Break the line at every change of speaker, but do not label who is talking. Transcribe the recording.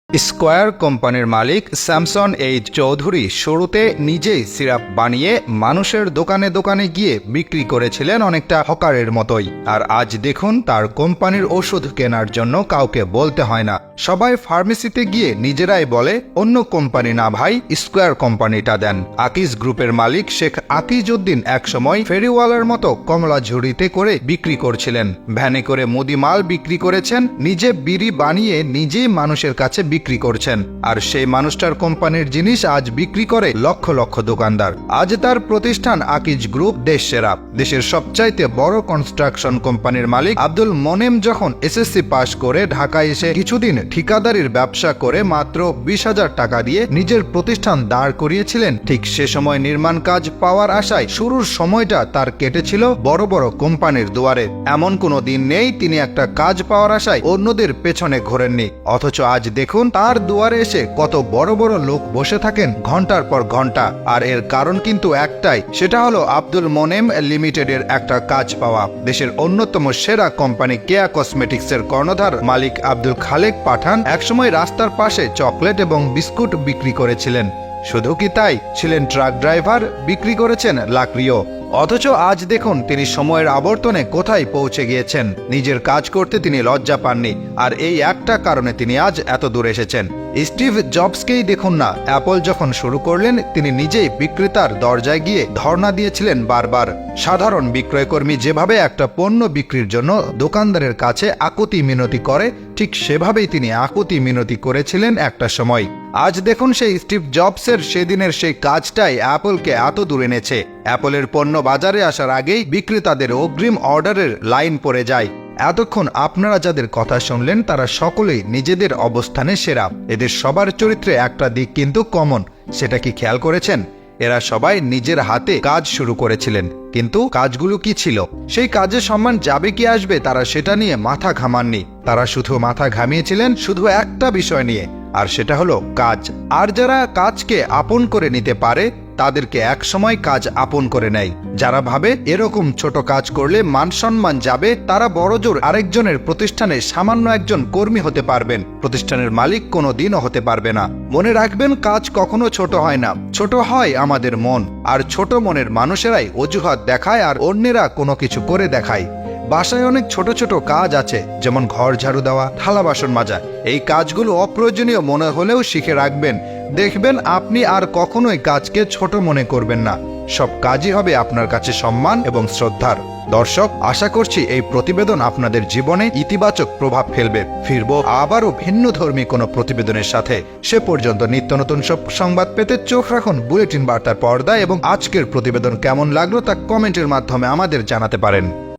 Square কোম্পানির মালিক Samson H Chowdhury শুরুতে নিজেই সিরাপ বানিয়ে মানুষের দোকানে দোকানে গিয়ে বিক্রি করেছিলেন অনেকটা হকারের মতোই। আর আজ দেখুন তার কোম্পানির ওষুধ কেনার জন্য কাউকে বলতে হয় না, সবাই ফার্মেসিতে গিয়ে নিজেরাই বলে অন্য কোম্পানি না ভাই, স্কয়ার কোম্পানিটা দেন। আকিজ গ্রুপের মালিক শেখ আকিজ উদ্দিন একসময় ফেরিওয়ালার মতো কমলা ঝুড়িতে করে বিক্রি করছিলেন, ভ্যানে করে মুদি মাল বিক্রি করেছেন, নিজে বিড়ি বানিয়ে নিজেই মানুষের কাছে বিক্রি করছেন। আর সেই মানুষটার কোম্পানির জিনিস আজ বিক্রি করে লক্ষ লক্ষ দোকানদার। আজ তার প্রতিষ্ঠান আকিজ গ্রুপ দেশ সেরা। দেশের সবচাইতে বড় কনস্ট্রাকশন কোম্পানির মালিক আব্দুল মোনেম যখন এসএসসি পাশ করে ঢাকায় এসে কিছুদিন ঠিকাদারির ব্যবসা করে মাত্র 20,000 টাকা দিয়ে নিজের প্রতিষ্ঠান দাঁড় করিয়েছিলেন, ঠিক সে সময় নির্মাণ কাজ পাওয়ার আশায় শুরুর সময়টা তার কেটেছিল বড় বড় কোম্পানির দুয়ারে। এমন কোনো দিন নেই তিনি একটা কাজ পাওয়ার আশায় অন্যদের পেছনে ঘোরেননি। অথচ আজ দেখুন তার দুয়ারে এসে কত বড় বড় লোক বসে থাকেন ঘন্টার পর ঘন্টা। আর এর কারণ কিন্তু একটাই, সেটা হলো আব্দুল মোনেম লিমিটেডের একটা কাজ পাওয়া। দেশের অন্যতম সেরা কোম্পানি কেয়া কসমেটিক্সের কর্ণধার মালিক আব্দুল খালেক পাঠান একসময় রাস্তার পাশে চকলেট এবং বিস্কুট বিক্রি করেছিলেন। শুধু কি তাই, ছিলেন ট্রাক ড্রাইভার, বিক্রি করেছেন লাকড়িও। অথচ আজ দেখুন তিনি সময়ের আবর্তনে কোথায় পৌঁছে গিয়েছেন। নিজের কাজ করতে তিনি লজ্জা পাননি, আর এই একটা কারণে তিনি আজ এত দূর এসেছেন। স্টিভ জবসকেই দেখুন না, অ্যাপল যখন শুরু করলেন তিনি নিজেই বিক্রেতার দরজায় গিয়ে ধর্ণা দিয়েছিলেন বারবার। সাধারণ বিক্রয়কর্মী যেভাবে একটা পণ্য বিক্রির জন্য দোকানদারের কাছে আকুতি মিনতি করে, ঠিক সেভাবেই তিনি আকুতি মিনতি করেছিলেন একটা সময়। আজ দেখুন সেই স্টিভ জবসের সেদিনের সেই কাজটাই অ্যাপলকে এত দূর এনেছে। অ্যাপলের পণ্য বাজারে আসার আগেই বিক্রেতাদের অগ্রিম অর্ডারের লাইন পড়ে যায়। এতক্ষণ আপনারা যাদের কথা শুনলেন তারা সকলেই নিজেদের অবস্থানে সেরা। এদের সবার চরিত্রে একটা দিক কিন্তু কমন, সেটা কি খেয়াল করেছেন? এরা সবাই নিজের হাতে কাজ শুরু করেছিলেন, কিন্তু কাজগুলো কি ছিল, সেই কাজের সম্মান যাবে কি আসবে তারা সেটা নিয়ে মাথা ঘামাননি। তারা শুধু মাথা ঘামিয়েছিলেন শুধু একটা বিষয় নিয়ে, আর সেটা হলো কাজ। আর যারা কাজকে আপন করে নিতে পারে তাদেরকে একসময় কাজ আপন করে নেয়। যারা ভাবে এরকম ছোট কাজ করলে মান সম্মান যাবে, তারা বড়জোর আরেকজনের প্রতিষ্ঠানে সামান্য একজন কর্মী হতে পারবেন, প্রতিষ্ঠানের মালিক কোনো দিনও হতে পারবে না। মনে রাখবেন, কাজ কখনো ছোট হয় না, ছোট হয় আমাদের মন। আর ছোট মনের মানুষেরাই অজুহাত দেখায় আর অন্যেরা কোনো কিছু করে দেখায়। বাসায় অনেক ছোট ছোট কাজ আছে, যেমন ঘর ঝাড়ু দেওয়া, থালা বাসন মাজা। এই কাজগুলো অপ্রয়োজনীয় মনে হলেও শিখে রাখবেন, দেখবেন আপনি আর কখনোই কাজকে ছোট মনে করবেন না। সব কাজই হবে আপনার কাছে সম্মান এবং শ্রদ্ধার। দর্শক, আশা করছি এই প্রতিবেদন আপনাদের জীবনে ইতিবাচক প্রভাব ফেলবে। ফিরবো আবারও ভিন্ন ধর্মী কোনো প্রতিবেদনের সাথে। সে পর্যন্ত নিত্য নতুন সব সংবাদ পেতে চোখ রাখুন বুলেটিন বার্তার পর্দায়, এবং আজকের প্রতিবেদন কেমন লাগলো তা কমেন্টের মাধ্যমে আমাদের জানাতে পারেন।